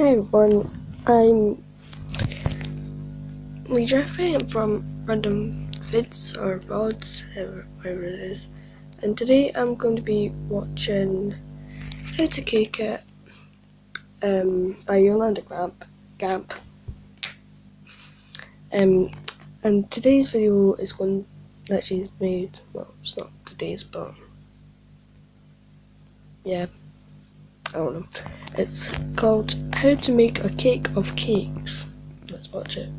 Hey everyone, I'm Lee Jeffrey. I'm from Random Vids or VODs, whatever it is. And today I'm going to be watching How to Cake It by Yolanda Gamp. And today's video is one that she's made. Well, it's not today's, but yeah, I don't know. It's called How to Make a Cake of Cakes. Let's watch it.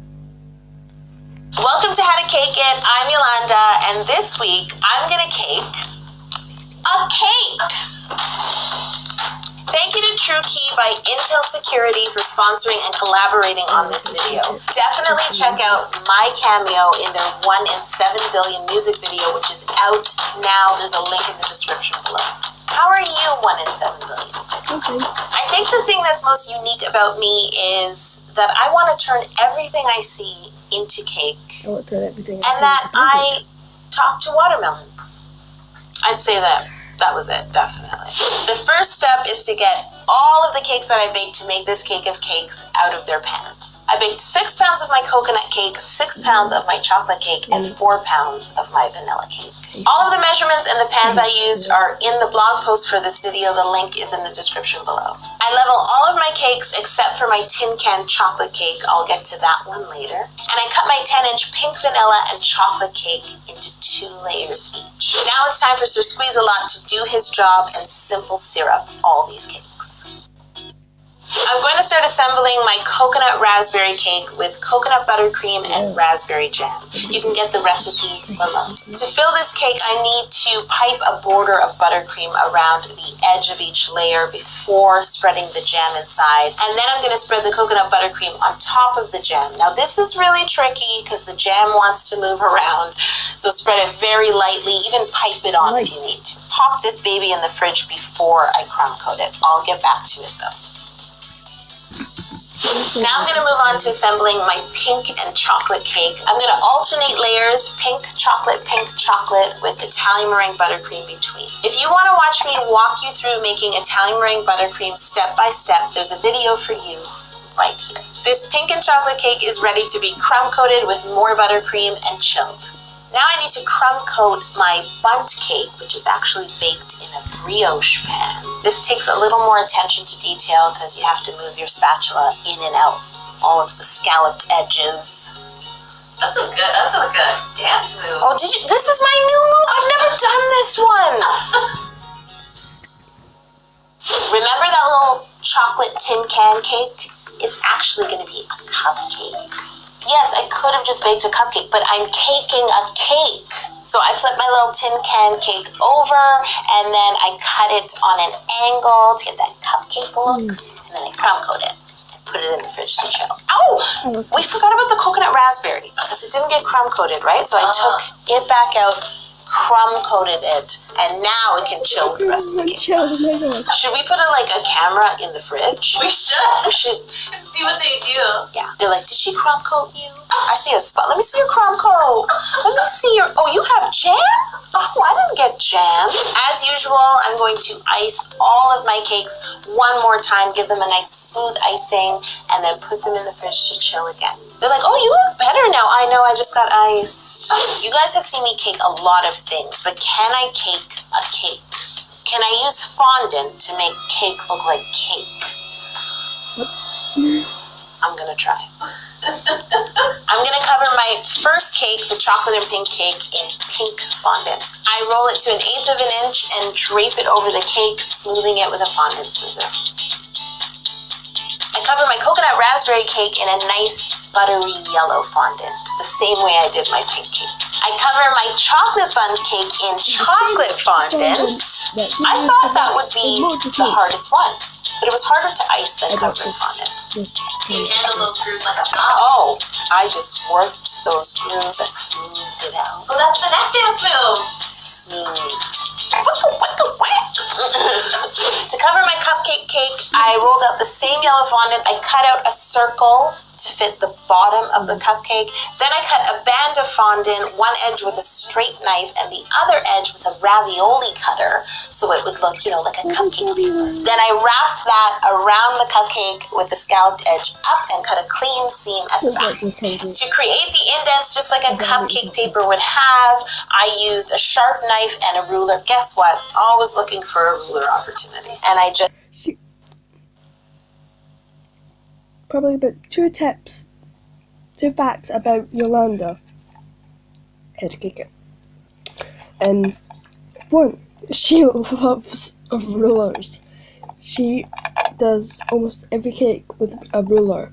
Welcome to How to Cake It. I'm Yolanda, and this week I'm gonna cake a cake. Thank you to TrueKey by Intel Security for sponsoring and collaborating on this video. Definitely check out my cameo in their 1 in 7 billion music video, which is out now. There's a link in the description below. How are you, 1 in 7 billion? Okay. I think the thing that's most unique about me is that I want to turn everything I see into cake, I want to turn everything and that I talk to watermelons. I'd say that was it, definitely. The first step is to get all of the cakes that I baked to make this cake of cakes out of their pans. I baked 6 pounds of my coconut cake, 6 pounds of my chocolate cake, and 4 pounds of my vanilla cake. All of the measurements and the pans I used are in the blog post for this video. The link is in the description below. I level all of my cakes except for my tin can chocolate cake. I'll get to that one later. And I cut my 10-inch pink vanilla and chocolate cake into 2 layers each. Now it's time for Sir Squeeze-A-Lot to do his job and simple syrup all these cakes. I'm going to start assembling my coconut raspberry cake with coconut buttercream and raspberry jam. You can get the recipe below. To fill this cake, I need to pipe a border of buttercream around the edge of each layer before spreading the jam inside. And then I'm going to spread the coconut buttercream on top of the jam. Now this is really tricky because the jam wants to move around, so spread it very lightly, even pipe it on if you need to. Pop this baby in the fridge before I crumb coat it. I'll get back to it though. Now I'm going to move on to assembling my pink and chocolate cake. I'm going to alternate layers, pink chocolate with Italian meringue buttercream between. If you want to watch me walk you through making Italian meringue buttercream step by step, there's a video for you right here. This pink and chocolate cake is ready to be crumb coated with more buttercream and chilled. Now I need to crumb coat my bundt cake, which is actually baked in a brioche pan. This takes a little more attention to detail because you have to move your spatula in and out all of the scalloped edges. That's a good dance move. Oh, did you? This is my new move. I've never done this one. Remember that little chocolate tin can cake? It's actually going to be a cupcake. Yes, I could have just baked a cupcake, but I'm caking a cake. So I flip my little tin can cake over, and then I cut it on an angle to get that cupcake look, and then I crumb coat it and put it in the fridge to chill. Oh, we forgot about the coconut raspberry, because it didn't get crumb coated, right? So I took it back out, crumb coated it, and now it can chill with the rest of the cakes. Should we put a camera in the fridge? We should see what they do. Yeah, they're like, did she crumb coat you? I see a spot. Let me see your crumb coat. Let me see your, oh, you have jam? Oh, I didn't get jam. As usual, I'm going to ice all of my cakes one more time, give them a nice smooth icing, and then put them in the fridge to chill again. They're like, oh, you look better now. I know, I just got iced. You guys have seen me cake a lot of things, but can I cake a cake? Can I use fondant to make cake look like cake? I'm gonna try. I'm gonna cover my first cake, the chocolate and pink cake, in pink fondant. I roll it to 1/8 of an inch and drape it over the cake, smoothing it with a fondant smoother. I cover my coconut raspberry cake in a nice buttery yellow fondant, the same way I did my pink cake. I cover my chocolate bundt cake in chocolate fondant. I thought that would be the hardest one, but it was harder to ice than covering fondant. So you handle those grooves like a boss. Oh, I just worked those grooves. I smoothed it out. Oh, that's the next dance move. Smoothed. To cover my cupcake cake, I rolled out the same yellow fondant. I cut out a circle to fit the bottom of the cupcake. Then I cut a band of fondant, one edge with a straight knife and the other edge with a ravioli cutter, so it would look, like a cupcake paper. Then I wrapped that around the cupcake with the scalloped edge up and cut a clean seam at the back. To create the indents just like a cupcake paper would have, I used a sharp knife and a ruler. Guess what? Always looking for a ruler opportunity. And I just... Probably about 2 facts about Yolanda. How to cake it. 1, she loves rulers. She does almost every cake with a ruler.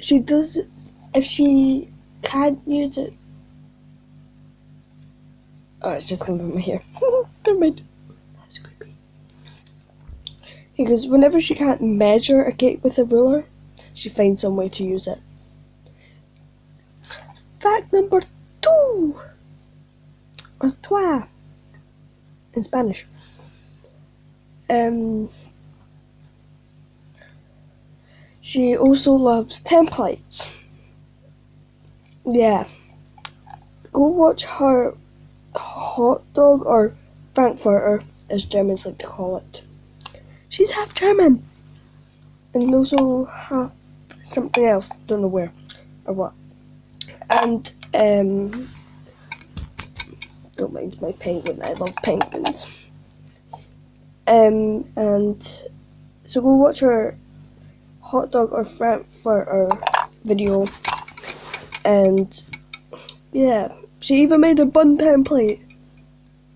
She does, if she can't use it. Oh, it's just gonna be my hair. Never mind. That's creepy. Because whenever she can't measure a cake with a ruler, she finds some way to use it. Fact number 2, or trois, in Spanish. She also loves templates. Yeah. Go watch her hot dog, or Frankfurter, as Germans like to call it. She's half German. And also half something else, don't know where or what. And, don't mind my penguin, I love penguins. And so go watch her hot dog or Frankfurter video, and yeah, she even made a bun template.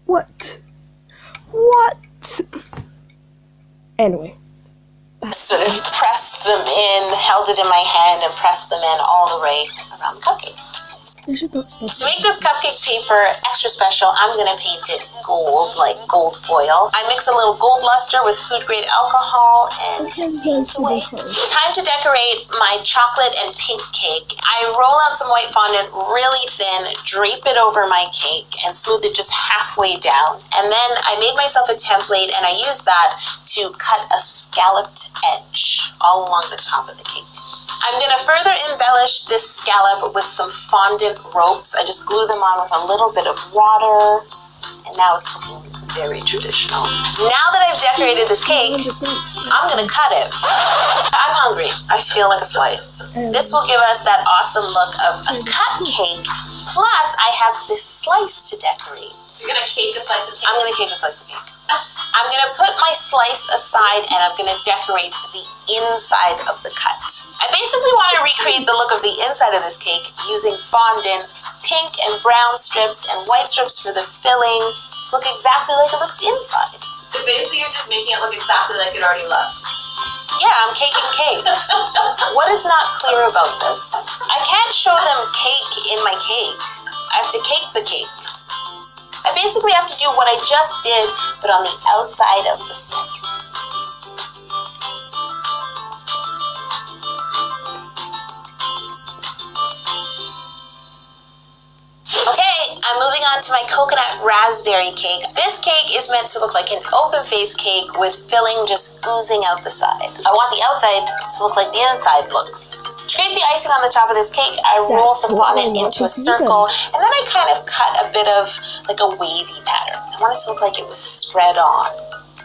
What? Anyway, sort of pressed them in, held it in my hand, and pressed them in all the way around the cupcake. I should not stop. To make this cupcake paper extra special, I'm going to paint it gold, like gold foil. I mix a little gold luster with food grade alcohol and paint away. Time to decorate my chocolate and pink cake. I roll out some white fondant really thin, drape it over my cake, and smooth it just halfway down. And then I made myself a template, and I used that to cut a scalloped edge all along the top of the cake. I'm going to further embellish this scallop with some fondant ropes. I just glue them on with a little bit of water, and now it's looking very traditional. Now that I've decorated this cake, I'm going to cut it. I'm hungry. I feel like a slice. This will give us that awesome look of a cut cake, plus I have this slice to decorate. You're going to cake a slice of cake? I'm going to cake a slice of cake. I'm going to put my slice aside, and I'm going to decorate the inside of the cut. I basically want to recreate the look of the inside of this cake using fondant, pink and brown strips, and white strips for the filling to look exactly like it looks inside. So basically you're just making it look exactly like it already looks. Yeah, I'm caking cake. What is not clear about this? I can't show them cake in my cake. I have to cake the cake. I basically have to do what I just did, but on the outside of the slice. Okay, I'm moving on to my coconut raspberry cake. This cake is meant to look like an open-faced cake with filling just oozing out the side. I want the outside to look like the inside looks. To create the icing on the top of this cake, I roll some fondant into a circle, and then I kind of cut a bit of like a wavy pattern. I want it to look like it was spread on.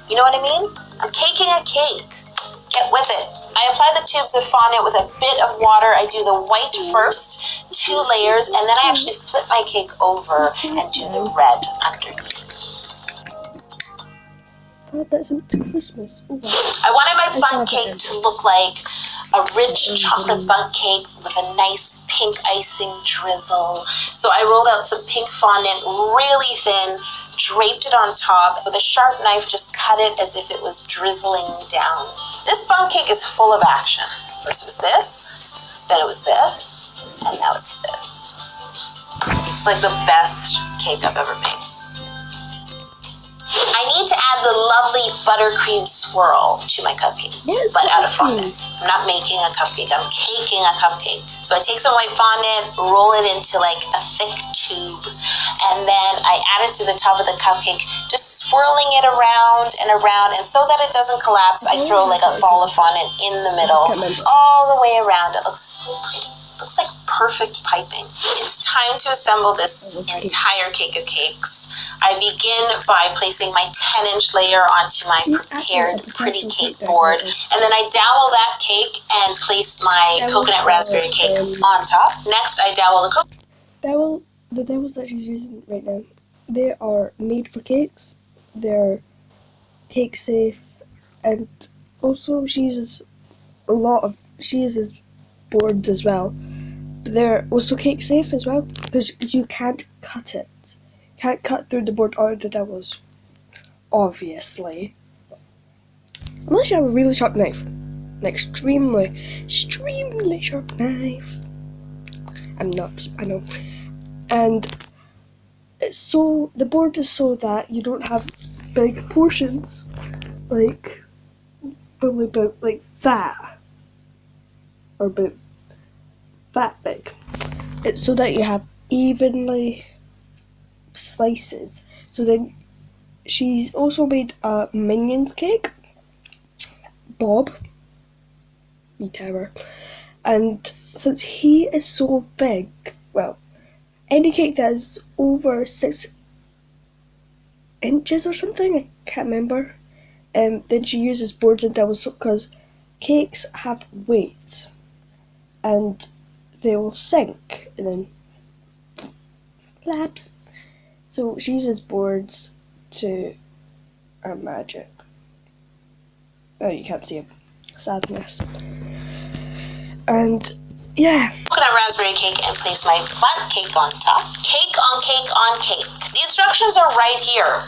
You know what I mean? I'm caking a cake. Get with it. I apply the tubes of fondant with a bit of water. I do the white first, 2 layers, and then I actually flip my cake over and do the red underneath. That's Christmas. Ooh. I wanted my bundt cake to look like a rich chocolate bundt cake with a nice pink icing drizzle. So I rolled out some pink fondant really thin, draped it on top. With a sharp knife, just cut it as if it was drizzling down. This bundt cake is full of actions. First it was this, then it was this, and now it's this. It's like the best cake I've ever made. I need to add the lovely buttercream swirl to my cupcake, but out of fondant. I'm not making a cupcake, I'm caking a cupcake. So I take some white fondant, roll it into like a thick tube, and then I add it to the top of the cupcake, just swirling it around and around, and so that it doesn't collapse, I throw like a ball of fondant in the middle, all the way around. It looks so pretty. Looks like perfect piping. It's time to assemble this entire cake of cakes. I begin by placing my 10-inch layer onto my prepared pretty cake board, and then I dowel that cake and place my coconut raspberry cake on top. Next, I dowel the coconut. The dowels that she's using right now, they are made for cakes. They're cake safe, and also she uses boards as well. But they're also cake safe as well because you can't cut it. Can't cut through the board or the dowels, obviously. Unless you have a really sharp knife. An extremely sharp knife. I'm nuts, I know. And it's so, the board is so that you don't have big portions, like, probably about like that. Or about that big. It's so that you have evenly slices. So then she's also made a Minions cake, Bob, me tower, and since he is so big, well, any cake that is over 6 inches or something, I can't remember, then she uses boards and dowels because cakes have weight and they will sink and then collapse. So she uses boards to magic. Oh, you can't see him. Sadness. And yeah. Coconut raspberry cake and place my bundt cake on top. Cake on cake on cake. The instructions are right here.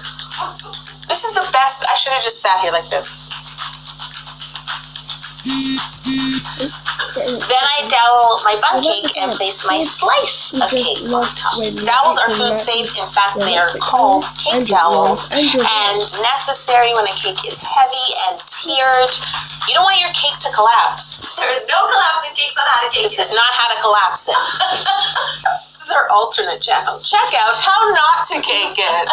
This is the best. I should have just sat here like this. Then I dowel my bundt cake and place my slice of cake on top. Dowels are food safe. In fact, they are called cake dowels and necessary when a cake is heavy and tiered. You don't want your cake to collapse. There is no collapsing cakes on How to Cake It. This is not how to collapse it. This is our alternate channel. Check out how not to cake it.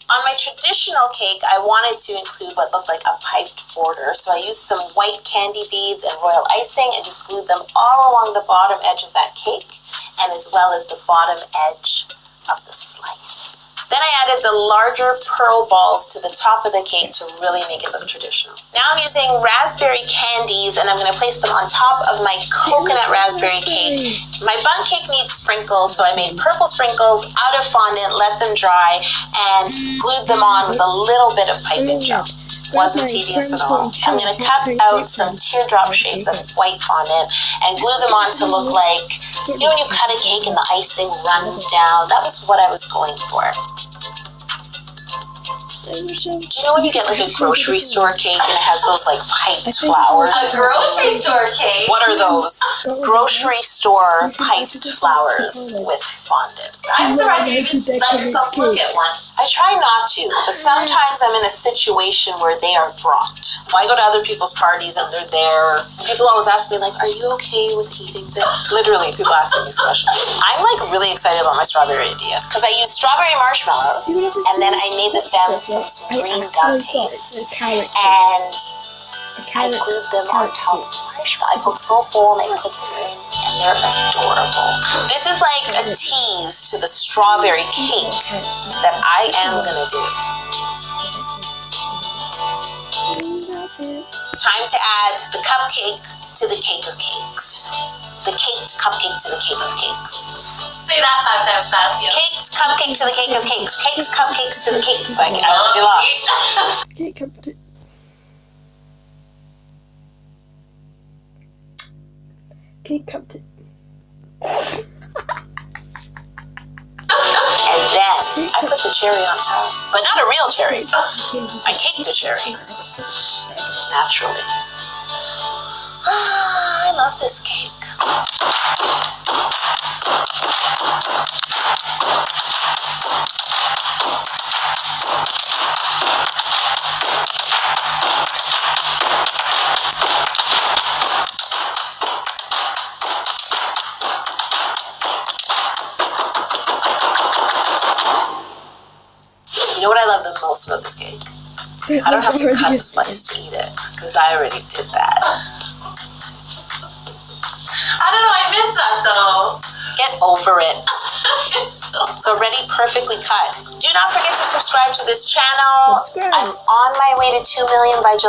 On my traditional cake, I wanted to include what looked like a piped border, so I used some white candy beads and royal icing and just glued them all along the bottom edge of that cake, and as well as the bottom edge of the slice. Then I added the larger pearl balls to the top of the cake to really make it look traditional. Now I'm using raspberry candies and I'm going to place them on top of my coconut raspberry cake. My bundt cake needs sprinkles, so I made purple sprinkles out of fondant, let them dry, and glued them on with a little bit of piping gel. Wasn't tedious at all. I'm going to cut out some teardrop shapes of white fondant and glue them on to look like, you know when you cut a cake and the icing runs down? That was what I was going for. Do you know when you get like a grocery store cake and it has those like piped flowers? A grocery store cake? What are those? Grocery store piped flowers with fondant. I'm surprised you even let yourself look at one. I try not to, but sometimes I'm in a situation where they are brought. I go to other people's parties and they're there. People always ask me like, are you okay with eating this? Literally, people ask me these questions. I'm like really excited about my strawberry idea because I used strawberry marshmallows and then I made the stems from some green gum paste and I glued them on top of the marshmallow. I poked a little hole and I put them in and they're adorable. This is like a tease to the strawberry cake that I am gonna do. It's time to add the cupcake to the cake of cakes. The caked cupcake to the cake of cakes. Say that 5 times fast, yo. Caked cupcake to the cake of cakes. Caked cupcakes to the cake. Like, I would be lost. Cake cupcake. Cake cupcake. And then I put the cherry on top. But not a real cherry. I caked a cherry. Naturally. I love this cake. else about this cake. I don't have to cut the slice to eat it because I already did that. I don't know, I missed that though. Get over it. It's so It's already perfectly cut. Do not forget to subscribe to this channel. Subscribe. I'm on my way to 2 million by July.